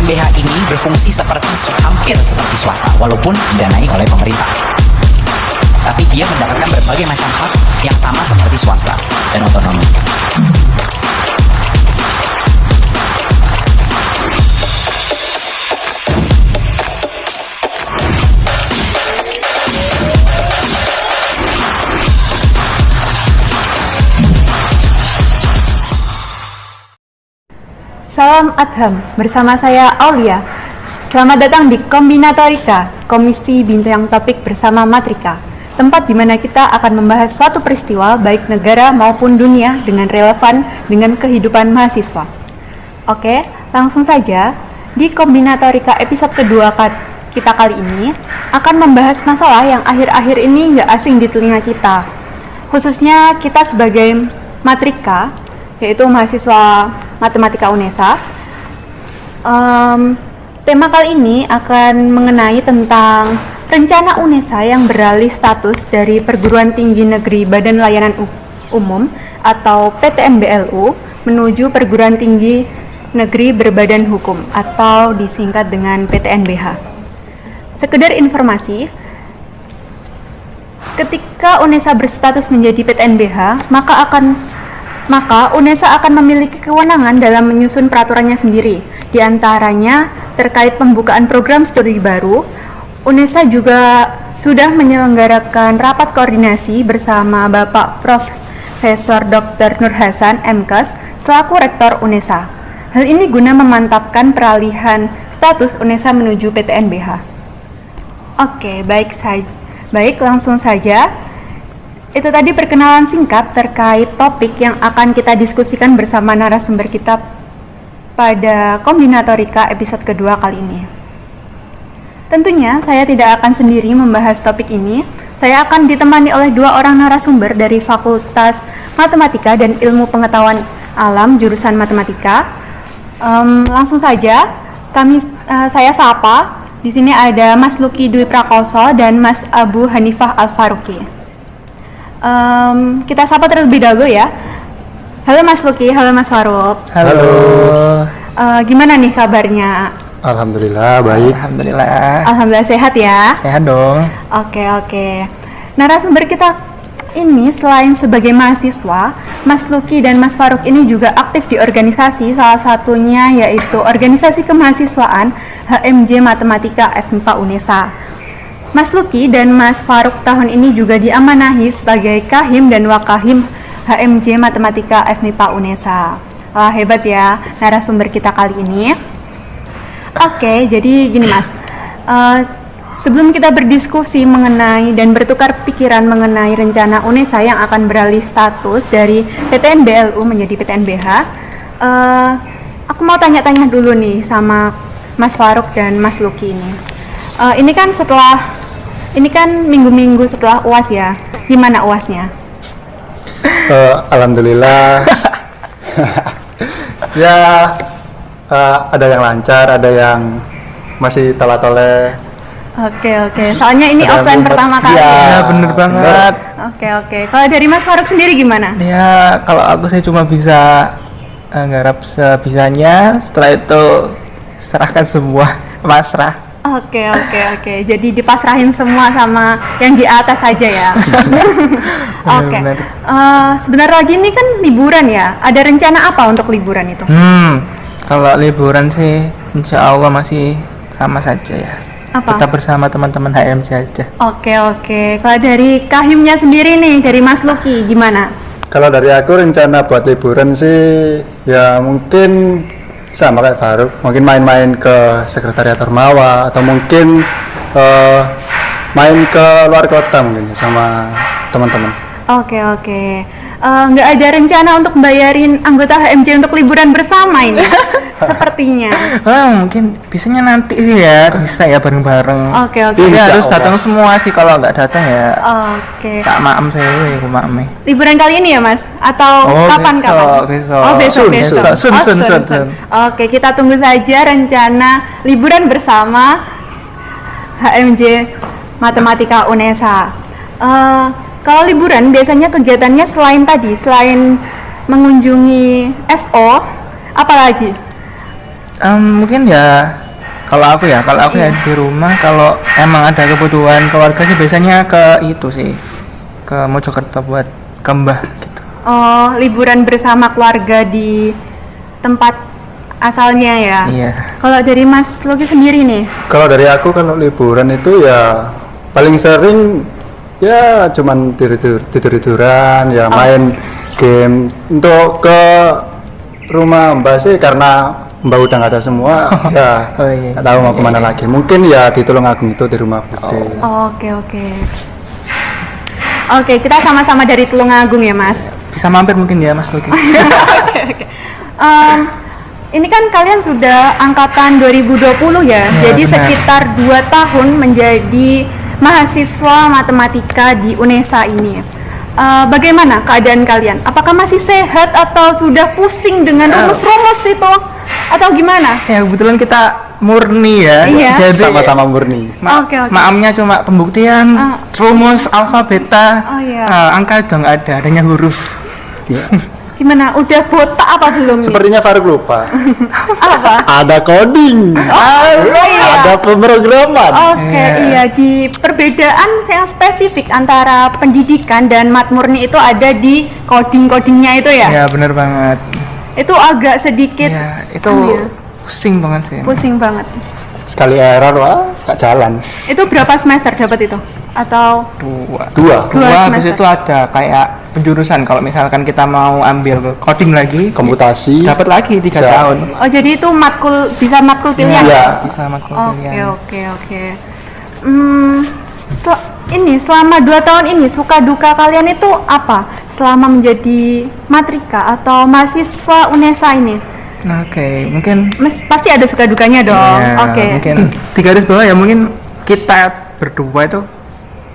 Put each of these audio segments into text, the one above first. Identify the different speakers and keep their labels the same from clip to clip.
Speaker 1: PTNBH ini berfungsi hampir seperti swasta, walaupun didanai oleh pemerintah. Tapi dia mendapatkan berbagai macam hak yang sama seperti swasta dan otonomi.
Speaker 2: Salam Adham, bersama saya Aulia. Selamat datang di Kombinatorika, Komisi Bincang Topik bersama Matrika, tempat di mana kita akan membahas suatu peristiwa baik negara maupun dunia dengan relevan dengan kehidupan mahasiswa. Oke, langsung saja. Di Kombinatorika episode kedua kita kali ini akan membahas masalah yang akhir-akhir ini nggak asing di telinga kita, khususnya kita sebagai Matrika, yaitu mahasiswa Matematika UNESA. Tema kali ini akan mengenai tentang rencana UNESA yang beralih status dari Perguruan Tinggi Negeri Badan Layanan Umum atau PTNBLU menuju Perguruan Tinggi Negeri Berbadan Hukum atau disingkat dengan PTNBH. Sekedar informasi, ketika UNESA berstatus menjadi PTNBH, maka UNESA akan memiliki kewenangan dalam menyusun peraturannya sendiri. Di antaranya terkait pembukaan program studi baru, UNESA juga sudah menyelenggarakan rapat koordinasi bersama Bapak Profesor Dr. Nur Hasan, MKes, selaku Rektor UNESA. Hal ini guna memantapkan peralihan status UNESA menuju PTNBH. Oke, baik, langsung saja. Itu tadi perkenalan singkat terkait topik yang akan kita diskusikan bersama narasumber kita pada Kombinatorika episode kedua kali ini. Tentunya saya tidak akan sendiri membahas topik ini. Saya akan ditemani oleh dua orang narasumber dari Fakultas Matematika dan Ilmu Pengetahuan Alam jurusan Matematika. Langsung saja, saya sapa. Di sini ada Mas Lucky Dwi Prakoso dan Mas Abu Hanifah Al-Faruqi. Kita sapa terlebih dahulu ya. Halo Mas Lucky, halo Mas Faruq.
Speaker 3: Halo.
Speaker 2: Gimana nih kabarnya?
Speaker 3: Alhamdulillah baik.
Speaker 2: Alhamdulillah sehat ya.
Speaker 3: Sehat dong.
Speaker 2: Oke. Narasumber kita ini selain sebagai mahasiswa, Mas Lucky dan Mas Faruq ini juga aktif di organisasi, salah satunya yaitu Organisasi Kemahasiswaan HMJ Matematika FMIPA UNESA. Mas Lucky dan Mas Faruq tahun ini juga diamanahi sebagai Kahim dan Wakahim HMJ Matematika FMIPA UNESA. Wah, hebat ya narasumber kita kali ini. Oke, jadi gini Mas, sebelum kita berdiskusi mengenai dan bertukar pikiran mengenai rencana UNESA yang akan beralih status dari PTNBLU menjadi PTNBH, aku mau tanya-tanya dulu nih sama Mas Faruq dan Mas Lucky ini. Ini kan minggu-minggu setelah UAS ya. Gimana UASnya?
Speaker 3: Alhamdulillah. Ya, ada yang lancar, ada yang masih tala-tole.
Speaker 2: Oke. Soalnya ini offline pertama kali.
Speaker 3: Ya, bener banget.
Speaker 2: Oke. Kalau dari Mas Faruq sendiri gimana?
Speaker 4: Ya, kalau aku saya cuma bisa nggarap sebisanya. Setelah itu serahkan semua, pasrah.
Speaker 2: Oke. Jadi dipasrahin semua sama yang di atas saja ya. Oke. Sebentar lagi ini kan liburan ya. Ada rencana apa untuk liburan itu?
Speaker 4: Kalau liburan sih insya Allah masih sama saja ya.
Speaker 2: Apa?
Speaker 4: Kita bersama teman-teman HMJ aja.
Speaker 2: Oke. Kalau dari Kahimnya sendiri nih, dari Mas Lucky gimana?
Speaker 3: Kalau dari aku rencana buat liburan sih ya mungkin sama kayak Faruq, mungkin main-main ke Sekretariat Ormawa atau mungkin main ke luar kota mungkin sama teman-teman.
Speaker 2: Oke. Nggak ada rencana untuk bayarin anggota HMJ untuk liburan bersama ini? Sepertinya.
Speaker 4: Mungkin bisanya nanti sih ya, bisa ya bareng-bareng.
Speaker 2: Oke.
Speaker 4: Ini harus datang semua sih, kalau nggak datang ya.
Speaker 2: Oke.
Speaker 4: Tak maem saya, aku maem.
Speaker 2: Liburan kali ini ya Mas? Atau kapan?
Speaker 4: Besok.
Speaker 2: Oh besok.
Speaker 4: Sun.
Speaker 2: Oke, kita tunggu saja rencana liburan bersama HMJ Matematika UNESA. Kalau liburan biasanya kegiatannya selain mengunjungi SO, apa lagi?
Speaker 4: Mungkin ya kalau aku ya di rumah, kalau emang ada kebutuhan keluarga sih biasanya ke itu sih, ke Mojokerto buat ke Mbah gitu.
Speaker 2: Oh, liburan bersama keluarga di tempat asalnya ya.
Speaker 4: Iya.
Speaker 2: Kalau dari Mas Luki sendiri nih,
Speaker 3: Kalau dari aku, kalau liburan itu ya paling sering ya cuman tidur-tiduran, ya main game. Untuk ke rumah Mbak sih karena Mbak udah nggak ada semua, ya
Speaker 4: Oh, iya.
Speaker 3: nggak tahu mau kemana lagi. Mungkin ya di Tulungagung itu, di rumah Bude.
Speaker 2: oke. Oke, kita sama-sama dari Tulungagung ya, Mas.
Speaker 4: Bisa mampir mungkin ya Mas Luki.
Speaker 2: Oke. Ini kan kalian sudah angkatan 2020 ya,
Speaker 4: Ya,
Speaker 2: jadi
Speaker 4: benar.
Speaker 2: sekitar 2 tahun menjadi mahasiswa matematika di UNESA ini. Bagaimana keadaan kalian? Apakah masih sehat atau sudah pusing dengan rumus-rumus itu? Atau gimana?
Speaker 4: Ya kebetulan kita murni ya.
Speaker 2: Iya.
Speaker 4: Jadi
Speaker 3: Sama-sama murni.
Speaker 2: Oke.
Speaker 4: maamnya cuma pembuktian, rumus, alfa, beta,
Speaker 2: Oh, iya.
Speaker 4: angka udah nggak ada, adanya huruf.
Speaker 3: Ya.
Speaker 2: Gimana? Udah botak apa belum nih?
Speaker 3: Sepertinya Faruk lupa.
Speaker 2: Apa?
Speaker 3: Ada coding,
Speaker 2: iya.
Speaker 3: ada pemrograman.
Speaker 2: Oke, iya, di perbedaan yang spesifik antara pendidikan dan matmurni itu ada di coding-codingnya itu ya?
Speaker 4: Ya bener banget.
Speaker 2: Itu agak sedikit
Speaker 4: Ya itu
Speaker 2: iya,
Speaker 4: pusing banget sih.
Speaker 2: pusing banget.
Speaker 3: Sekali error, wah, gak jalan.
Speaker 2: Itu berapa semester dapat itu? Atau
Speaker 3: Dua.
Speaker 2: Dua
Speaker 4: Habis
Speaker 2: semester.
Speaker 4: itu ada kayak penjurusan, kalau misalkan kita mau ambil coding lagi,
Speaker 3: Komputasi.
Speaker 4: dapat lagi 3
Speaker 3: Bisa.
Speaker 4: tahun.
Speaker 2: oh jadi itu bisa matkul pilihan?
Speaker 3: Iya.
Speaker 4: Bisa matkul
Speaker 2: Oke,
Speaker 4: pilihan.
Speaker 2: oke. Ini selama 2 tahun ini suka duka kalian itu apa? Selama menjadi matrika atau mahasiswa UNESA ini?
Speaker 4: Oke, mungkin
Speaker 2: Pasti ada suka dukanya dong.
Speaker 4: ya,
Speaker 2: Oke.
Speaker 4: mungkin di garis bawah ya, mungkin kita berdua itu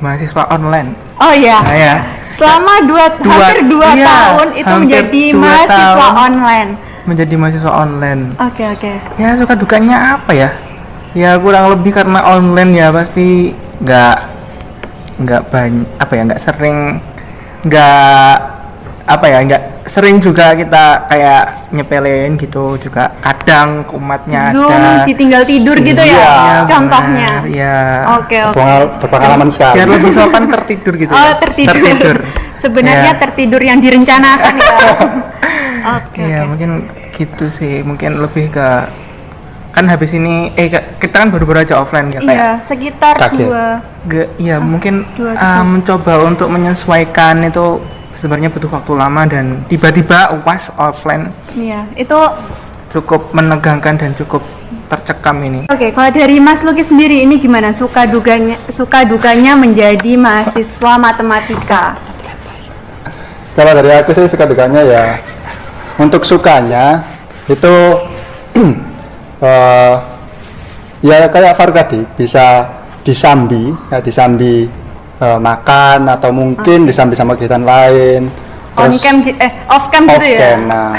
Speaker 4: mahasiswa online.
Speaker 2: Oh iya.
Speaker 4: Nah, ya.
Speaker 2: Selama hampir 2
Speaker 4: iya,
Speaker 2: tahun itu
Speaker 4: hampir
Speaker 2: menjadi
Speaker 4: 2
Speaker 2: mahasiswa
Speaker 4: tahun
Speaker 2: online.
Speaker 4: Menjadi mahasiswa online.
Speaker 2: Oke.
Speaker 4: Ya suka dukanya apa ya? Ya kurang lebih karena online ya pasti nggak banyak apa ya, nggak sering juga kita kayak nyepelin gitu, juga kadang kumatnya
Speaker 2: Zoom
Speaker 4: ada.
Speaker 2: ditinggal tidur gitu ya?
Speaker 3: Iya,
Speaker 2: Contohnya.
Speaker 4: benar, ya.
Speaker 2: Oke.
Speaker 3: Berpengalaman sekali.
Speaker 4: Biar lebih sopan tertidur gitu.
Speaker 2: Oh,
Speaker 4: ya.
Speaker 2: tertidur. Sebenarnya
Speaker 4: Ya.
Speaker 2: tertidur yang direncanakan ya. Oke.
Speaker 4: Iya, mungkin gitu sih. Mungkin lebih ke kan habis ini kita kan baru-baru aja offline ya,
Speaker 2: Iya,
Speaker 4: kayak
Speaker 2: sekitar
Speaker 3: Kaget.
Speaker 2: 2.
Speaker 4: mungkin
Speaker 2: 2-3.
Speaker 4: mencoba untuk menyesuaikan itu sebenarnya butuh waktu lama, dan tiba-tiba UAS offline
Speaker 2: Iya, itu
Speaker 4: cukup menegangkan dan cukup tercekam ini.
Speaker 2: oke. Kalau dari Mas Luki sendiri ini gimana suka dukanya menjadi mahasiswa matematika?
Speaker 3: Kalau dari aku sih suka dukanya ya, untuk sukanya itu ya kayak Faruk tadi, bisa disambi makan, atau mungkin disambi sama kegiatan lain.
Speaker 2: Off cam gitu ya?
Speaker 3: Off-cam. Nah,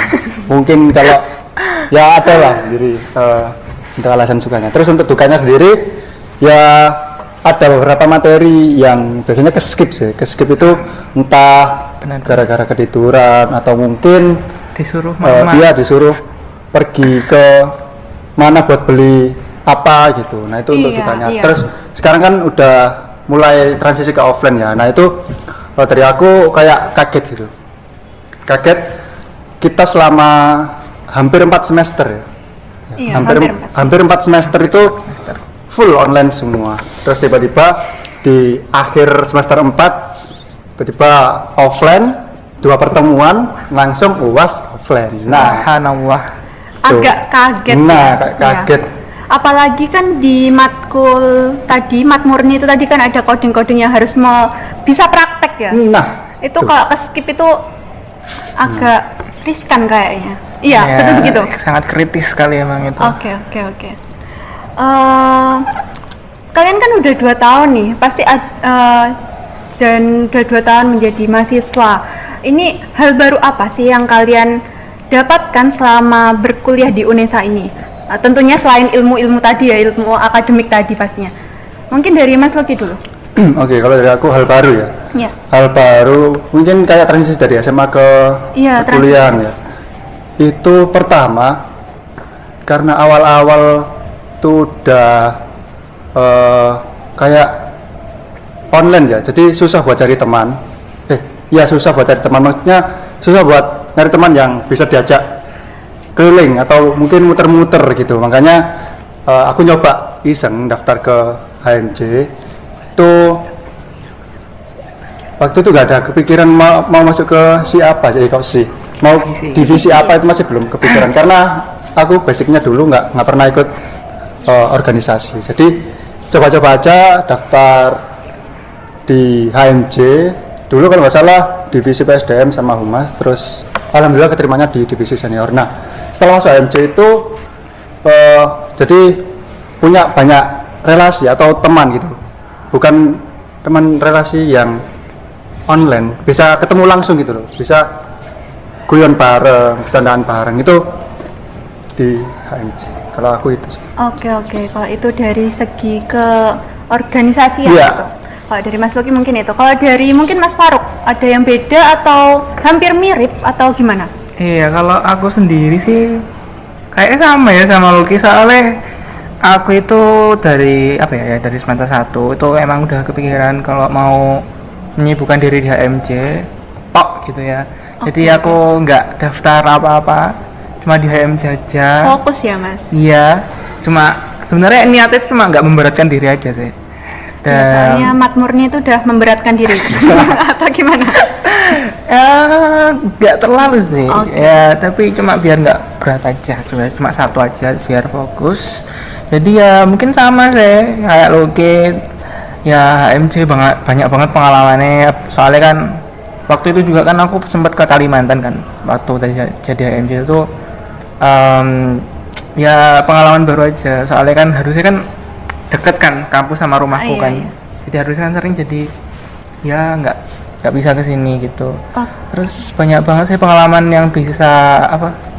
Speaker 3: mungkin kalau ya ada lah sendiri untuk alasan sukanya. Terus untuk dukanya sendiri ya ada beberapa materi yang biasanya ke-skip itu entah
Speaker 4: Benar.
Speaker 3: gara-gara ketiduran, atau mungkin
Speaker 4: Disuruh mama.
Speaker 3: dia disuruh pergi ke mana buat beli apa gitu. Nah itu untuk
Speaker 2: Iya,
Speaker 3: dukanya.
Speaker 2: iya.
Speaker 3: Terus sekarang kan udah mulai transisi ke offline ya. Nah itu dari aku kayak kaget gitu. Kaget kita selama hampir 4 semester ya.
Speaker 2: Iya,
Speaker 3: hampir 4 semester itu
Speaker 4: Semester.
Speaker 3: full online semua. Terus tiba-tiba di akhir semester 4 tiba-tiba offline, 2 pertemuan langsung UAS offline. Nah,
Speaker 4: Subhanallah.
Speaker 2: Agak kaget.
Speaker 3: Nah,
Speaker 2: ya?
Speaker 3: kaget.
Speaker 2: Iya. Apalagi kan di matkul tadi, matmurni itu tadi kan ada coding-coding yang harus bisa praktek ya.
Speaker 3: Nah,
Speaker 2: Itu
Speaker 3: tuh.
Speaker 2: kalau ke skip itu agak riskan kayaknya. Iya,
Speaker 4: Ya,
Speaker 2: betul begitu.
Speaker 4: Sangat kritis sekali emang itu.
Speaker 2: Oke. Kalian kan udah 2 tahun nih, pasti dan udah 2 tahun menjadi mahasiswa. Ini hal baru apa sih yang kalian dapatkan selama berkuliah di UNESA ini? Tentunya selain ilmu-ilmu tadi ya, ilmu akademik tadi pastinya. Mungkin dari Mas Loki dulu.
Speaker 3: Oke, kalau dari aku hal baru ya.
Speaker 2: Iya.
Speaker 3: Hal baru mungkin kayak transisi dari SMA ke
Speaker 2: Iya,
Speaker 3: perkuliahan ya. Itu pertama karena awal-awal tuh udah kayak online ya, jadi susah buat cari teman. Ya susah buat cari teman, maksudnya susah buat nyari teman yang bisa diajak keliling atau mungkin muter-muter gitu. Makanya aku nyoba iseng daftar ke HMJ. Itu waktu itu gak ada kepikiran mau masuk ke siapa sih, kok sih mau divisi apa itu masih belum kepikiran karena aku basicnya dulu nggak pernah ikut organisasi. Jadi coba-coba aja daftar di HMJ dulu kalau nggak salah divisi PSDM sama Humas, terus alhamdulillah keterimanya di divisi senior. Nah setelah masuk HMJ itu jadi punya banyak relasi atau teman gitu, bukan teman relasi yang online, bisa ketemu langsung gitu loh, bisa guyon bareng, bercandaan bareng, itu di HMJ. Kalau aku itu sih.
Speaker 2: Oke, kalau itu dari segi ke organisasi ya
Speaker 3: Iya.
Speaker 2: gitu. Kalau dari Mas Luki mungkin itu. Kalau dari mungkin Mas Faruk, ada yang beda atau hampir mirip atau gimana?
Speaker 4: Iya, kalau aku sendiri sih kayaknya sama ya sama Lucky, soalnya aku itu dari apa ya, dari semester 1 itu emang udah kepikiran kalau mau menyibukkan diri di HMJ tok gitu ya. Jadi aku nggak daftar apa-apa, cuma di HMJ aja.
Speaker 2: Fokus ya Mas?
Speaker 4: Iya, cuma sebenarnya niatnya itu cuma nggak memberatkan diri aja sih.
Speaker 2: Ya, soalnya Mat Murni itu udah memberatkan diri atau gimana?
Speaker 4: Nggak terlalu sih.
Speaker 2: Oke.
Speaker 4: Ya, tapi cuma biar nggak berat aja, cuma satu aja biar fokus. Jadi ya mungkin sama sih kayak Lucky. Ya HMJ banyak banget pengalamannya, soalnya kan waktu itu juga kan aku sempat ke Kalimantan kan waktu jadi HMJ itu ya pengalaman baru aja, soalnya kan harusnya kan deket kan kampus sama rumahku kan,
Speaker 2: iya.
Speaker 4: jadi harusnya kan sering, jadi ya nggak bisa kesini gitu.
Speaker 2: Oh.
Speaker 4: Terus banyak banget sih pengalaman yang bisa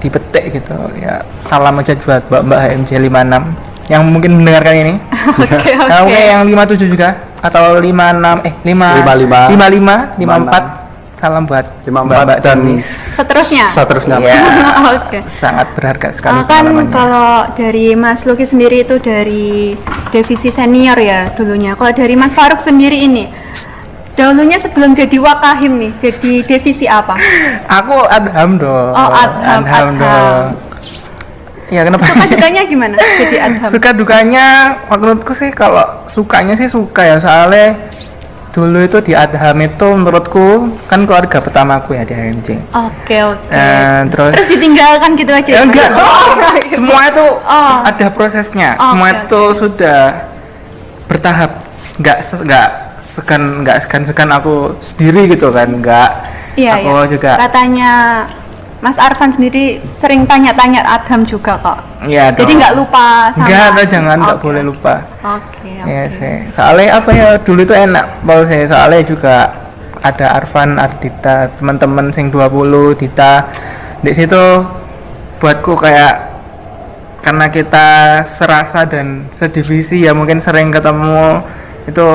Speaker 4: dipetik gitu ya. Salam aja buat mbak HMJ 56 yang mungkin mendengarkan ini.
Speaker 2: Oke.
Speaker 4: Nah, mungkin yang 57 juga atau 56 55 54. Salam buat
Speaker 3: 54 dan
Speaker 2: seterusnya.
Speaker 4: Ya,
Speaker 2: Oke.
Speaker 4: sangat berharga sekali
Speaker 2: Kan
Speaker 4: pengalamannya.
Speaker 2: kalau dari Mas Luki sendiri itu dari divisi senior ya dulunya. Kalau dari Mas Faruk sendiri ini, dahulunya sebelum jadi Wakahim nih, jadi divisi apa?
Speaker 4: Aku Adham dong.
Speaker 2: Oh, Adham.
Speaker 4: dong. Ya kenapa?
Speaker 2: Suka dukanya gimana jadi Adham?
Speaker 4: Suka dukanya menurutku sih, kalau sukanya sih suka ya, soalnya dulu itu di Adham itu menurutku kan keluarga pertamaku ya di HMJ.
Speaker 2: Oke.
Speaker 4: Terus
Speaker 2: ditinggalkan gitu aja.
Speaker 4: ya
Speaker 2: Mas?
Speaker 4: enggak,
Speaker 2: Oh,
Speaker 4: semua itu
Speaker 2: Oh.
Speaker 4: ada prosesnya.
Speaker 2: Oh,
Speaker 4: Semua
Speaker 2: oke,
Speaker 4: itu sudah bertahap, nggak segan aku sendiri gitu kan, nggak.
Speaker 2: Iya,
Speaker 4: Aku
Speaker 2: iya.
Speaker 4: juga
Speaker 2: Katanya Mas Arfan sendiri sering tanya-tanya Adham juga kok.
Speaker 4: ya
Speaker 2: Jadi
Speaker 4: dong.
Speaker 2: nggak lupa sama.
Speaker 4: Enggak, jangan, nggak
Speaker 2: Oke.
Speaker 4: boleh lupa.
Speaker 2: Oke.
Speaker 4: Ya sih, soalnya dulu itu enak banget sih, soalnya juga ada Arfan, Ardita, teman-teman sing 20, Dita di situ, buatku kayak karena kita serasa dan sedivisi ya, mungkin sering ketemu itu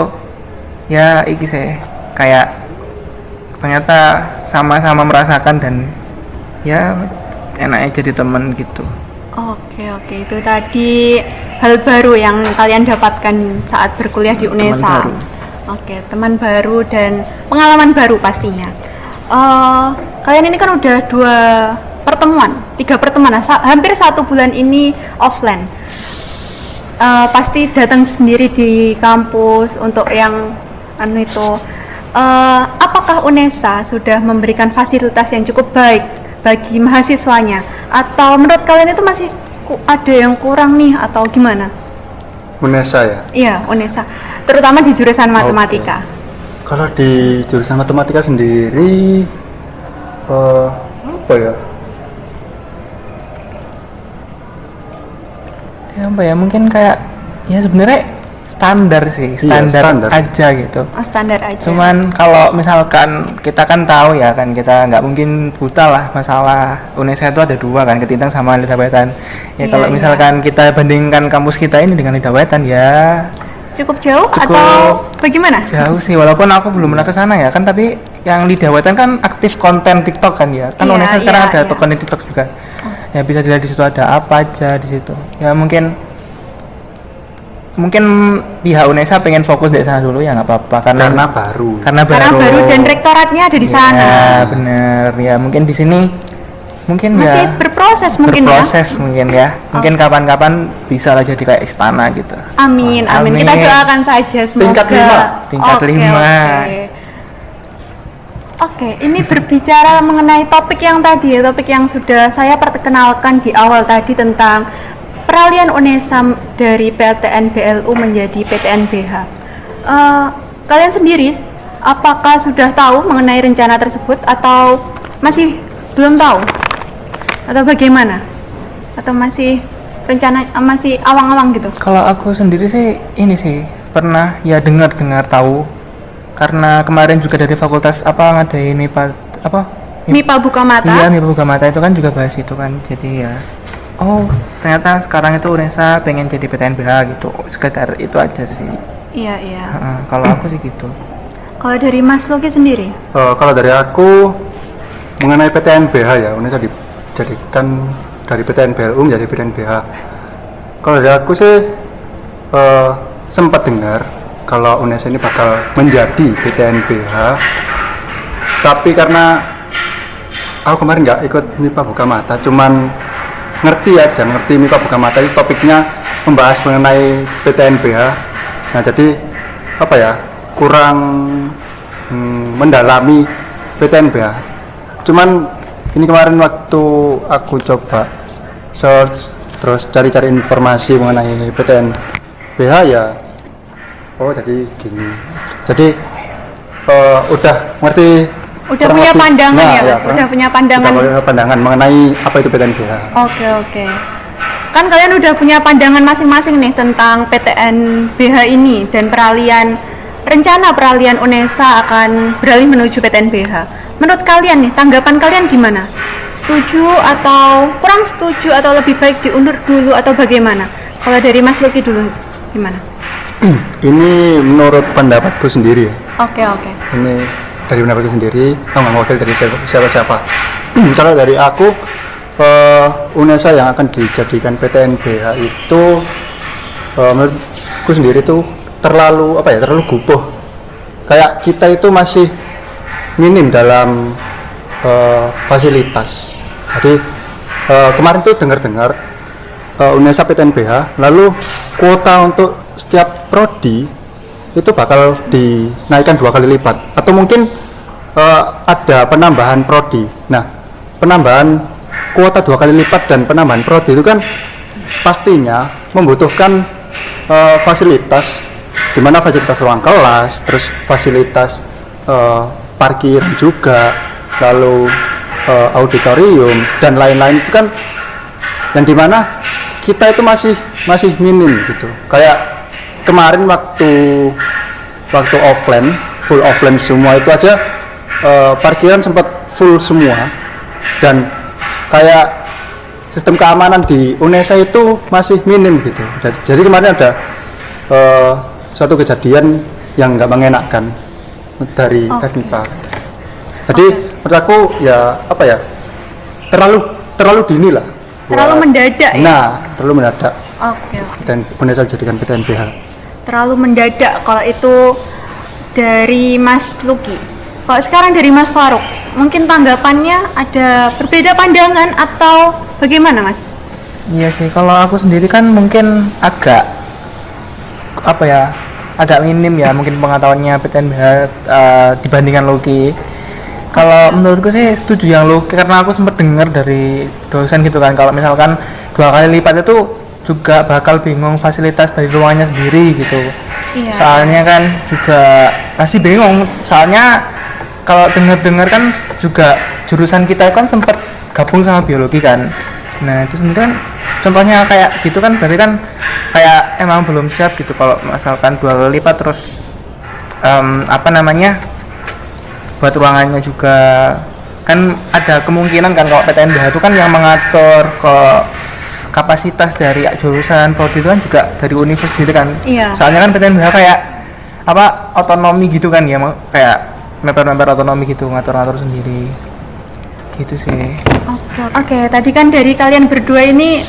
Speaker 4: ya, iki sih kayak ternyata sama-sama merasakan dan ya enaknya jadi teman gitu.
Speaker 2: Oke, itu tadi hal baru yang kalian dapatkan saat berkuliah di UNESA.
Speaker 4: baru.
Speaker 2: Oke, teman baru dan pengalaman baru pastinya. Kalian ini kan udah 3 pertemuan, hampir 1 bulan ini offline. Pasti datang sendiri di kampus untuk yang apakah UNESA sudah memberikan fasilitas yang cukup baik bagi mahasiswanya, atau menurut kalian itu masih ada yang kurang nih atau gimana?
Speaker 3: UNESA ya.
Speaker 2: Iya, UNESA, terutama di jurusan matematika.
Speaker 3: Kalau di jurusan matematika sendiri apa ya?
Speaker 4: Apa ya, mungkin kayak ya sebenarnya standar sih, standar
Speaker 3: standar.
Speaker 4: aja gitu.
Speaker 2: Oh, standar aja.
Speaker 4: Cuman kalau misalkan kita kan tahu ya kan, kita nggak mungkin buta lah masalah UNESA itu ada 2 kan, Ketintang sama Lidah Wetan. Ya
Speaker 2: Iya,
Speaker 4: kalau
Speaker 2: iya.
Speaker 4: misalkan kita bandingkan kampus kita ini dengan Lidah Wetan ya
Speaker 2: cukup jauh
Speaker 4: Cukup
Speaker 2: atau bagaimana?
Speaker 4: jauh sih, walaupun aku belum pernah ke sana ya kan, tapi yang Lidah Wetan kan aktif konten TikTok kan ya. Kan
Speaker 2: Iya,
Speaker 4: UNESA sekarang
Speaker 2: iya,
Speaker 4: ada
Speaker 2: iya.
Speaker 4: konten TikTok juga. ya bisa dilihat di situ ada apa aja di situ. Ya mungkin pihak UNESA pengen fokus di sana dulu ya nggak apa-apa
Speaker 3: karena baru.
Speaker 4: karena
Speaker 2: baru dan rektoratnya ada di sana.
Speaker 4: Ya bener ya, mungkin di sini mungkin
Speaker 2: Masih
Speaker 4: ya
Speaker 2: berproses mungkin
Speaker 4: mungkin ya. Mungkin kapan-kapan bisa lah jadi kayak istana gitu.
Speaker 2: Amin. Kita doakan saja semoga.
Speaker 4: Tingkat 5.
Speaker 2: Oke, ini berbicara mengenai topik yang tadi ya, topik yang sudah saya perkenalkan di awal tadi tentang peralihan UNESA dari PTN BLU menjadi PTN BH. Kalian sendiri apakah sudah tahu mengenai rencana tersebut atau masih belum tahu? Atau bagaimana? Atau masih rencana masih awang-awang gitu?
Speaker 4: Kalau aku sendiri sih ini sih pernah ya dengar tahu, karena kemarin juga dari fakultas ngadain
Speaker 2: MIPA Buka Mata.
Speaker 4: Iya, MIPA Buka Mata itu kan juga bahas itu kan. Jadi ya ternyata sekarang itu UNESA pengen jadi PTN BH gitu. Sekedar itu aja sih.
Speaker 2: Iya.
Speaker 4: Kalau aku sih gitu.
Speaker 2: Kalau dari Mas Luki sendiri?
Speaker 3: Kalau dari aku mengenai PTN BH ya, UNESA dijadikan dari PTN BLU menjadi PTN BH. Kalau dari aku sih sempat dengar kalau UNESA ini bakal menjadi PTN BH, tapi karena aku kemarin nggak ikut MIPA Buka Mata, cuman ngerti MIPA Buka Mata itu topiknya membahas mengenai PTN BH. Nah jadi kurang mendalami PTN BH. Cuman ini kemarin waktu aku coba search terus cari-cari informasi mengenai PTN BH ya, jadi gini. Jadi udah ngerti.
Speaker 2: Udah punya pandangan ya Mas? Udah punya pandangan.
Speaker 3: Udah punya pandangan mengenai apa itu PTN BH.
Speaker 2: Oke. Kan kalian udah punya pandangan masing-masing nih tentang PTN BH ini dan rencana peralihan UNESA akan beralih menuju PTN BH. Menurut kalian nih, tanggapan kalian gimana? Setuju atau kurang setuju atau lebih baik diundur dulu atau bagaimana? Kalau dari Mas Luki dulu gimana?
Speaker 3: Ini menurut pendapatku sendiri ya.
Speaker 2: Oke.
Speaker 3: Ini dari pendapatku sendiri, nggak mewakil dari siapa-siapa. Kalau dari aku, UNESA yang akan dijadikan PTN BH itu menurutku sendiri tuh terlalu gupuh. Kayak kita itu masih minim dalam fasilitas. Jadi kemarin tuh dengar UNESA PTN BH, lalu kuota untuk setiap prodi itu bakal dinaikkan 2 kali lipat, atau mungkin ada penambahan prodi. Nah, penambahan kuota 2 kali lipat dan penambahan prodi itu kan pastinya membutuhkan fasilitas, di mana fasilitas ruang kelas, terus fasilitas parkiran juga, lalu auditorium dan lain-lain itu kan, yang dimana kita itu masih minim gitu. Kayak kemarin waktu full offline semua itu aja, parkiran sempat full semua, dan kayak sistem keamanan di UNESA itu masih minim gitu. Jadi kemarin ada suatu kejadian yang nggak mengenakan dari FMIPA. Jadi menurut aku terlalu dini lah.
Speaker 2: Terlalu mendadak ya?
Speaker 3: Nah, terlalu mendadak.
Speaker 2: Oke.
Speaker 3: Dan UNESA dijadikan PTN BH.
Speaker 2: Terlalu mendadak kalau itu dari Mas Luki. Kalau sekarang dari Mas Faruk, mungkin tanggapannya ada berbeda pandangan atau bagaimana Mas?
Speaker 4: Iya sih, kalau aku sendiri kan mungkin agak minim ya mungkin pengetahuannya PTN BH dibandingkan Luki. Kalau menurutku sih setuju yang Luki, karena aku sempat dengar dari dosen gitu kan, kalau misalkan 2 kali lipat itu juga bakal bingung fasilitas dari ruangannya sendiri gitu.
Speaker 2: Iya.
Speaker 4: Soalnya kan juga pasti bingung, soalnya kalau dengar kan juga jurusan kita kan sempat gabung sama biologi kan. Nah itu sendiri kan contohnya kayak gitu kan, berarti kan kayak emang belum siap gitu kalau misalkan 2 kali lipat, terus buat ruangannya juga kan ada kemungkinan kan kalau PTN BH itu kan yang mengatur ke kapasitas dari jurusan prodi itu kan juga dari universitas sendiri kan.
Speaker 2: Iya.
Speaker 4: Soalnya kan PTN BH kayak otonomi gitu kan ya, kayak member otonomi gitu, ngatur-ngatur sendiri gitu sih.
Speaker 2: Oke, tadi kan dari kalian berdua ini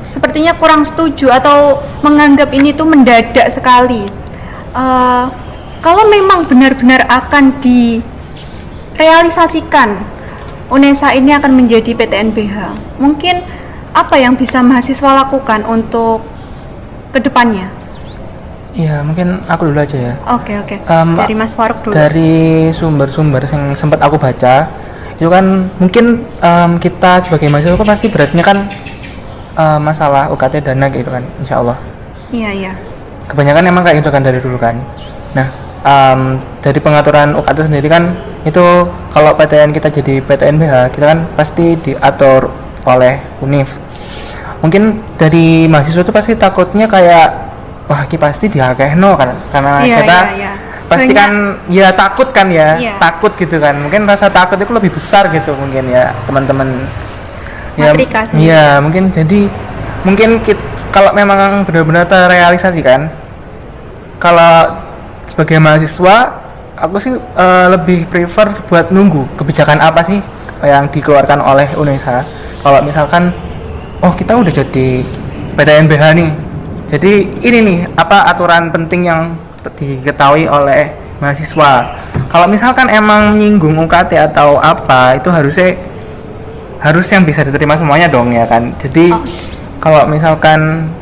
Speaker 2: sepertinya kurang setuju atau menganggap ini tuh mendadak sekali. Kalau memang benar-benar akan direalisasikan, UNESA ini akan menjadi PTNBH, mungkin apa yang bisa mahasiswa lakukan untuk kedepannya?
Speaker 4: Iya, mungkin aku dulu aja ya.
Speaker 2: Oke. Dari Mas Faruk dulu.
Speaker 4: Dari sumber-sumber yang sempat aku baca, itu kan mungkin kita sebagai mahasiswa kan pasti beratnya kan masalah UKT dana gitu kan, insya Allah.
Speaker 2: Iya.
Speaker 4: Kebanyakan emang kayak gitu kan dari dulu kan. Nah, dari pengaturan UKT sendiri kan itu kalau PTN kita jadi PTNBH, kita kan pasti diatur oleh UNIF. Mungkin dari mahasiswa itu pasti takutnya kayak wah ini pasti diakehno kan, karena kita pasti kan ya takut kan ya, takut gitu kan. Mungkin rasa takut itu lebih besar gitu mungkin ya teman-teman. Ya mungkin jadi kalau memang benar-benar terrealisasi kan, kalau sebagai mahasiswa aku sih lebih prefer buat nunggu kebijakan apa sih yang dikeluarkan oleh UNESA. Kalau misalkan kita udah jadi PTNBH nih, jadi ini nih apa aturan penting yang diketahui oleh mahasiswa. Kalau misalkan emang nyinggung UKT atau apa, itu harus yang bisa diterima semuanya dong ya kan. Jadi kalau misalkan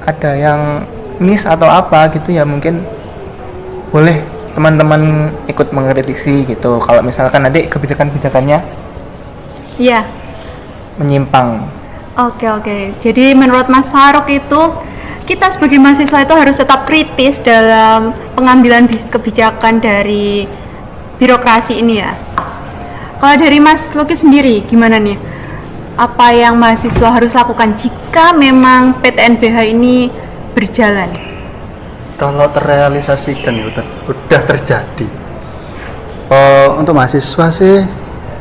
Speaker 4: ada yang miss atau apa gitu ya mungkin boleh teman-teman ikut mengkritisi gitu. Kalau misalkan nanti kebijakan-kebijakannya menyimpang.
Speaker 2: Oke. Jadi menurut Mas Faruk itu kita sebagai mahasiswa itu harus tetap kritis dalam pengambilan kebijakan dari birokrasi ini ya. Kalau dari Mas Luki sendiri gimana nih? Apa yang mahasiswa harus lakukan jika memang PTNBH ini berjalan?
Speaker 3: Kalau terrealisasikan ya udah terjadi. Untuk mahasiswa sih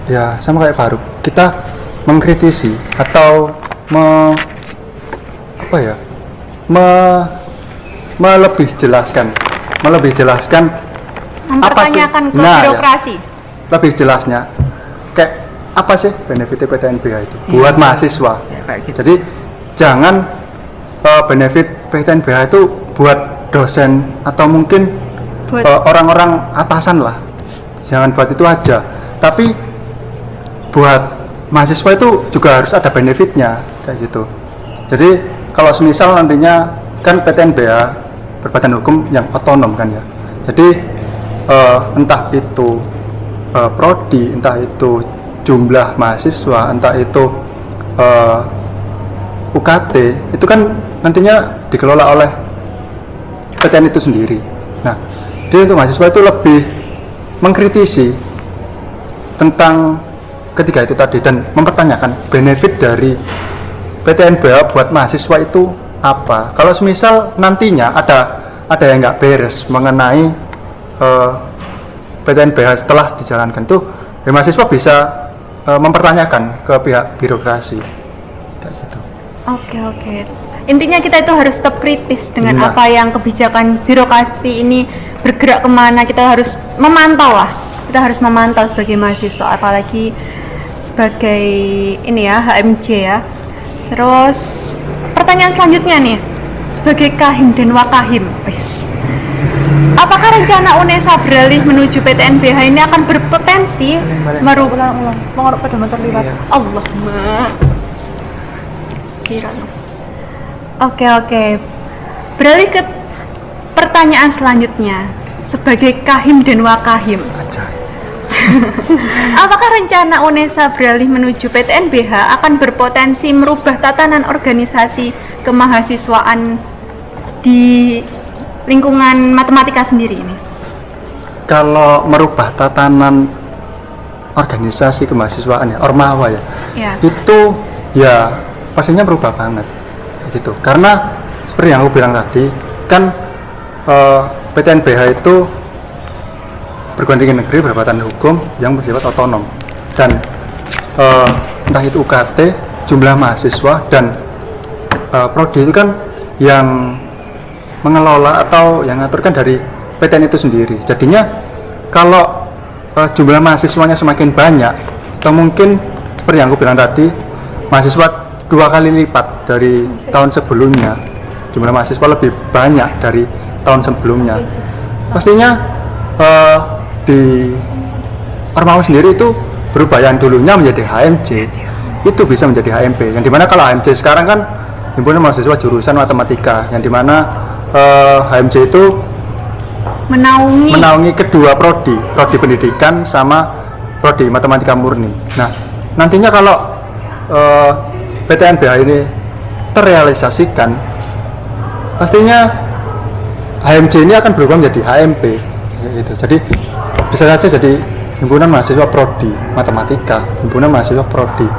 Speaker 3: ya sama kayak Faruk, kita mengkritisi atau melebih jelaskan
Speaker 2: mempertanyakan ke birokrasi.
Speaker 3: Lebih jelasnya kayak apa sih benefit PTNBH itu buat mahasiswa.
Speaker 4: Gitu.
Speaker 3: Jadi jangan benefit PTNBH itu buat dosen atau mungkin orang-orang atasan lah. Jangan buat itu aja. Tapi buat mahasiswa itu juga harus ada benefitnya kayak gitu. Jadi kalau semisal nantinya kan PTNBH berbadan hukum yang otonom kan ya. Jadi entah itu prodi, entah itu jumlah mahasiswa, entah itu UKT, itu kan nantinya dikelola oleh PTN itu sendiri. Nah, jadi untuk mahasiswa itu lebih mengkritisi tentang ketiga itu tadi dan mempertanyakan benefit dari PTNBH buat mahasiswa itu apa. Kalau semisal nantinya ada yang nggak beres mengenai PTNBH setelah dijalankan tuh, ya mahasiswa bisa mempertanyakan ke pihak birokrasi kayak gitu.
Speaker 2: Oke. Intinya kita itu harus tetap kritis dengan apa yang kebijakan birokrasi ini bergerak kemana. Kita harus memantau lah. Kita harus memantau sebagai mahasiswa, apalagi sebagai ini ya HMJ ya. Terus pertanyaan selanjutnya nih, sebagai Kahim dan Wakahim, apakah rencana UNESA beralih menuju PTNBH ini akan berpotensi merubah mengarah pada motor liwat? Allahumma. Oke. Beralih ke pertanyaan selanjutnya, sebagai Kahim dan Wakahim. Apakah rencana UNESA beralih menuju PTNBH akan berpotensi merubah tatanan organisasi kemahasiswaan di lingkungan matematika sendiri ini?
Speaker 3: Kalau merubah tatanan organisasi kemahasiswaan ya, Ormawa ya. Itu ya pastinya berubah banget gitu. Karena seperti yang aku bilang tadi, kan PTNBH itu perguruan tinggi negeri berbadan hukum yang bersifat otonom, dan entah itu UKT, jumlah mahasiswa dan prodi itu kan yang mengelola atau yang ngaturkan dari PTN itu sendiri. Jadinya kalau jumlah mahasiswanya semakin banyak atau mungkin seperti yang aku bilang tadi, mahasiswa 2 kali lipat dari tahun sebelumnya, di mana mahasiswa lebih banyak dari tahun sebelumnya. Pastinya di Ormawa sendiri itu berubah, yang dulunya menjadi HMJ itu bisa menjadi HMP, yang dimana kalau HMJ sekarang kan himpunan mahasiswa jurusan matematika, yang dimana HMJ itu menaungi kedua prodi pendidikan sama prodi matematika murni. Nah, nantinya kalau PTNBH ini terrealisasikan, pastinya HMJ ini akan berubah menjadi HMP gitu. Jadi bisa saja jadi himpunan mahasiswa prodi matematika, himpunan mahasiswa prodi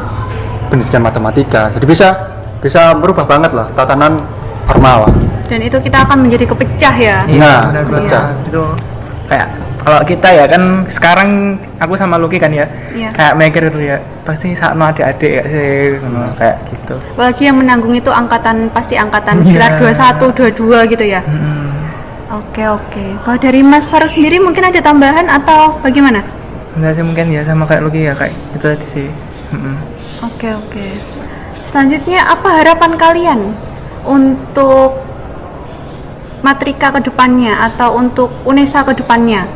Speaker 3: pendidikan matematika. Jadi bisa berubah banget lah tatanan Ormawa.
Speaker 2: Dan itu kita akan menjadi kepecah ya.
Speaker 3: Nah,
Speaker 4: benar,
Speaker 3: kepecah.
Speaker 4: Itu kayak kalau kita ya kan sekarang aku sama Lucky kan ya,
Speaker 2: Iya.
Speaker 4: kayak mikir ya pasti sakno adik-adik ya sih, kayak gitu.
Speaker 2: Apalagi yang menanggung itu pasti angkatan sekitar 21, 22 gitu ya. Oke. Kalau dari Mas Faruk sendiri mungkin ada tambahan atau bagaimana?
Speaker 4: Enggak sih, mungkin ya sama kayak Lucky ya, kayak itu tadi sih.
Speaker 2: Oke. Selanjutnya apa harapan kalian untuk Matrika ke depannya atau untuk UNESA ke depannya?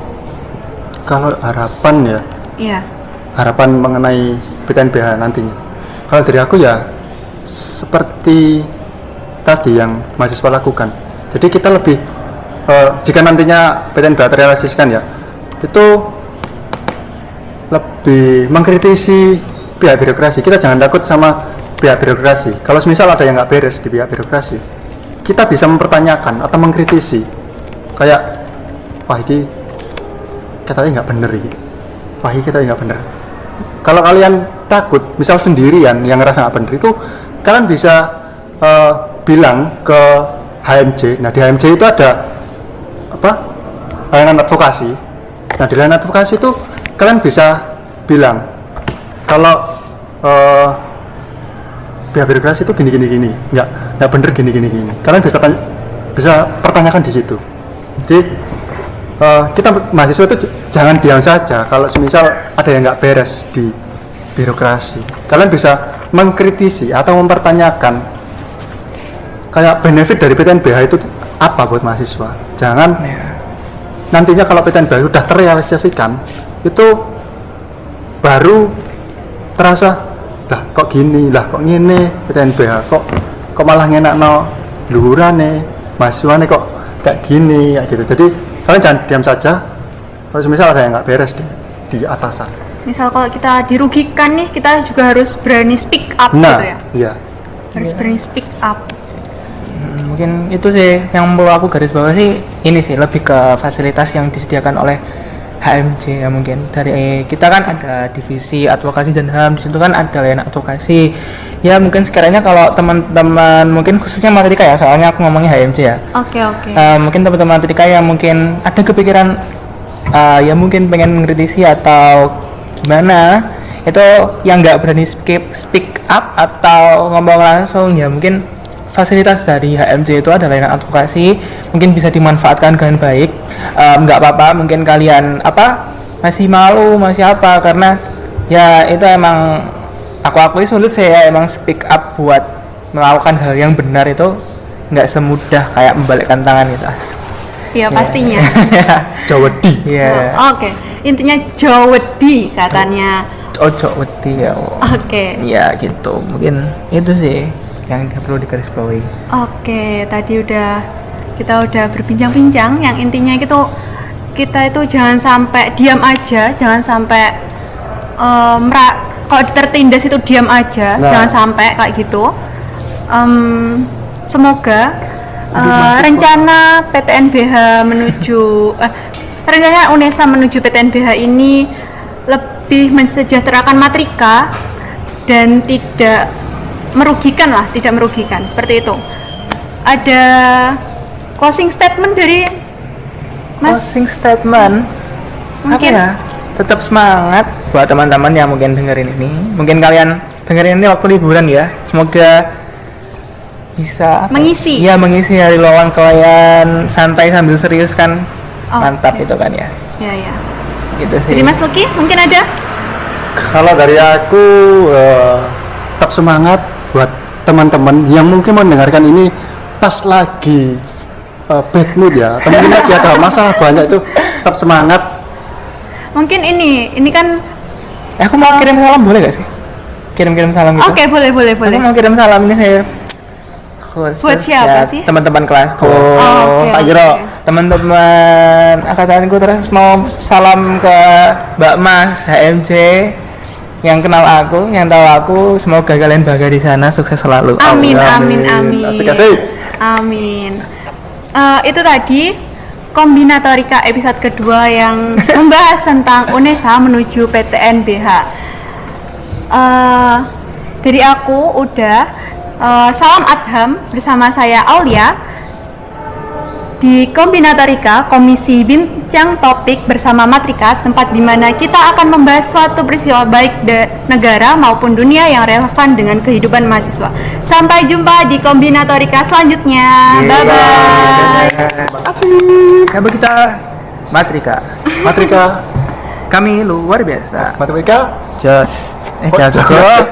Speaker 3: Kalau harapan ya,
Speaker 2: Iya.
Speaker 3: harapan mengenai PTNBH nantinya. Kalau dari aku ya seperti tadi yang mahasiswa lakukan. Jadi kita lebih jika nantinya PTNBH terrealisasikan ya, itu lebih mengkritisi pihak birokrasi. Kita jangan takut sama pihak birokrasi. Kalau misal ada yang nggak beres di pihak birokrasi, kita bisa mempertanyakan atau mengkritisi. Kayak, wah ini katanya nggak bener ini. Wah ini katanya nggak bener. Kalau kalian takut, misal sendirian yang ngerasa nggak bener itu, kalian bisa bilang ke HMJ. Nah di HMJ itu ada layanan advokasi. Nah di layanan advokasi itu kalian bisa bilang kalau pihak birokrasi itu gini, nggak bener gini. Kalian bisa pertanyakan di situ. Jadi kita mahasiswa itu jangan diam saja kalau semisal ada yang nggak beres di birokrasi. Kalian bisa mengkritisi atau mempertanyakan kayak benefit dari PTNBH itu apa buat mahasiswa. Jangan nantinya kalau PTNBH sudah terrealisasikan itu baru terasa lah kok gini, lah kok ngene PTNBH kok malah ngenakno luhurane mahasiswane kok kayak gini kayak gitu. Jadi kalian jangan diam saja kalau misal ada yang nggak beres di atasan.
Speaker 2: Misal kalau kita dirugikan nih, kita juga harus berani speak up
Speaker 3: Nah,
Speaker 2: gitu ya.
Speaker 3: iya.
Speaker 2: Harus berani speak up.
Speaker 4: Mungkin itu sih yang perlu aku garis bawah sih, ini sih lebih ke fasilitas yang disediakan oleh HMJ ya. Mungkin dari kita kan ada divisi advokasi dan HAM, di situ kan ada layanan advokasi ya. Mungkin sekiranya kalau teman-teman mungkin khususnya matematika ya, soalnya aku ngomongnya HMJ ya.
Speaker 2: Oke.
Speaker 4: Mungkin teman-teman matematika yang mungkin ada kepikiran ya mungkin pengen mengkritisi atau gimana, itu yang nggak berani speak up atau ngomong langsung ya, mungkin fasilitas dari HMJ itu ada layanan advokasi, mungkin bisa dimanfaatkan dengan baik. Nggak apa-apa mungkin kalian masih malu masih karena ya itu emang aku akui sulit saya emang speak up buat melakukan hal yang benar itu nggak semudah kayak membalikkan tangan itu.
Speaker 2: Iya pastinya.
Speaker 3: Jawedi.
Speaker 4: Iya.
Speaker 2: Oke. Intinya jawedi katanya.
Speaker 4: Ojo wedi ya.
Speaker 2: Oke.
Speaker 4: Iya gitu. Mungkin itu sih yang perlu digarisbawahi.
Speaker 2: Oke, tadi kita udah berbincang-bincang, yang intinya kita itu jangan sampai diam aja, jangan sampai kalau tertindas itu diam aja, jangan sampai kayak gitu. Semoga rencana PTNBH rencana UNESA menuju PTNBH ini lebih mensejahterakan matrika dan tidak merugikan seperti itu. Ada closing statement dari Mas?
Speaker 4: Closing statement
Speaker 2: Mungkin
Speaker 4: apa ya? Tetap semangat buat teman-teman yang mungkin dengerin ini. Mungkin kalian dengerin ini waktu liburan ya. Semoga bisa
Speaker 2: mengisi
Speaker 4: hari luang kalian santai sambil serius kan. Mantap itu kan ya.
Speaker 2: Ya.
Speaker 4: Gitu sih.
Speaker 2: Jadi Mas Lucky mungkin ada?
Speaker 3: Kalau dari aku tetap semangat buat teman-teman yang mungkin mendengarkan ini pas lagi bad mood ya, atau mungkin lagi ada masalah banyak itu, tetap semangat.
Speaker 2: Mungkin ini kan
Speaker 4: Aku mau kirim salam boleh gak sih? Kirim salam gitu.
Speaker 2: oke, boleh.
Speaker 4: Aku mau kirim salam ini saya khusus
Speaker 2: Buat siapa
Speaker 4: ya,
Speaker 2: sih?
Speaker 4: teman-teman kelasku.
Speaker 2: oke,
Speaker 3: tak kira.
Speaker 2: oke.
Speaker 4: Teman-teman angkatanku, terus mau salam ke Mbak Mas HMJ yang kenal aku, yang tahu aku. Semoga kalian bahagia di sana, sukses selalu.
Speaker 2: Amin,
Speaker 4: Allah.
Speaker 2: amin, amin.
Speaker 3: Asik-asik.
Speaker 2: Amin. Itu tadi kombinatorika episode kedua yang membahas tentang UNESA menuju PTNBH. Dari aku udah salam Adham bersama saya Aulia di Kombinatorika, Komisi Bincang Topik bersama Matrika, tempat di mana kita akan membahas suatu peristiwa baik negara maupun dunia yang relevan dengan kehidupan mahasiswa. Sampai jumpa di Kombinatorika selanjutnya. Bye bye.
Speaker 4: Siapa kita? Matrika.
Speaker 3: Matrika,
Speaker 4: Kami luar biasa.
Speaker 3: Matrika.
Speaker 4: Jos.
Speaker 3: Oh,
Speaker 4: Jago.